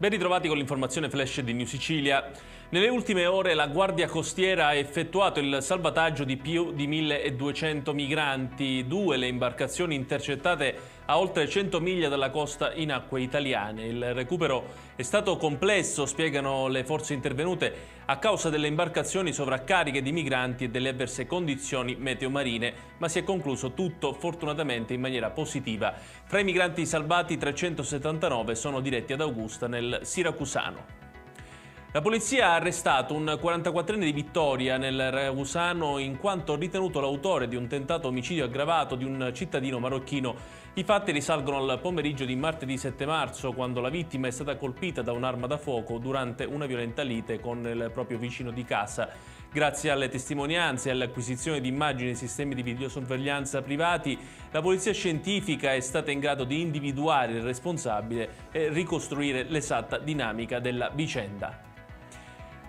Ben ritrovati con l'informazione flash di New Sicilia. Nelle ultime ore la Guardia Costiera ha effettuato il salvataggio di più di 1200 migranti, due le imbarcazioni intercettate a oltre 100 miglia dalla costa in acque italiane. Il recupero è stato complesso, spiegano le forze intervenute, a causa delle imbarcazioni sovraccariche di migranti e delle avverse condizioni meteo-marine, ma si è concluso tutto fortunatamente in maniera positiva. Fra i migranti salvati 379 sono diretti ad Augusta nel Siracusano. La polizia ha arrestato un 44enne di Vittoria nel Ragusano in quanto ritenuto l'autore di un tentato omicidio aggravato di un cittadino marocchino. I fatti risalgono al pomeriggio di martedì 7 marzo, quando la vittima è stata colpita da un'arma da fuoco durante una violenta lite con il proprio vicino di casa. Grazie alle testimonianze e all'acquisizione di immagini e sistemi di videosorveglianza privati, la polizia scientifica è stata in grado di individuare il responsabile e ricostruire l'esatta dinamica della vicenda.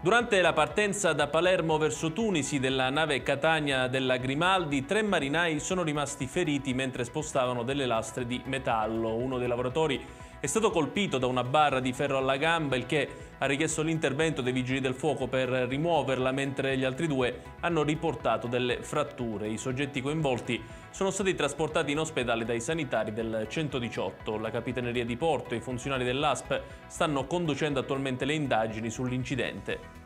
Durante la partenza da Palermo verso Tunisi della nave Catania della Grimaldi, 3 marinai sono rimasti feriti mentre spostavano delle lastre di metallo. Uno dei lavoratori è stato colpito da una barra di ferro alla gamba, il che ha richiesto l'intervento dei vigili del fuoco per rimuoverla, mentre gli altri 2 hanno riportato delle fratture. I soggetti coinvolti sono stati trasportati in ospedale dai sanitari del 118. La Capitaneria di Porto e i funzionari dell'ASP stanno conducendo attualmente le indagini sull'incidente.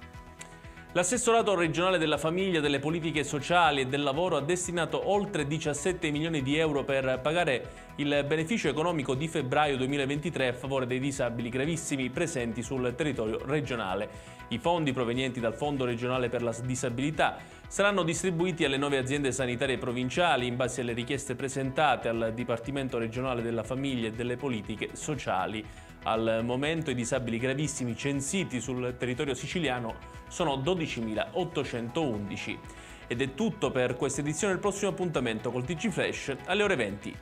L'assessorato regionale della famiglia, delle politiche sociali e del lavoro ha destinato oltre 17 milioni di euro per pagare il beneficio economico di febbraio 2023 a favore dei disabili gravissimi presenti sul territorio regionale. I fondi provenienti dal Fondo regionale per la disabilità saranno distribuiti alle 9 aziende sanitarie provinciali in base alle richieste presentate al Dipartimento regionale della famiglia e delle politiche sociali. Al momento i disabili gravissimi censiti sul territorio siciliano sono 12.811. Ed è tutto per questa edizione. Il prossimo appuntamento col TG Flash alle ore 20.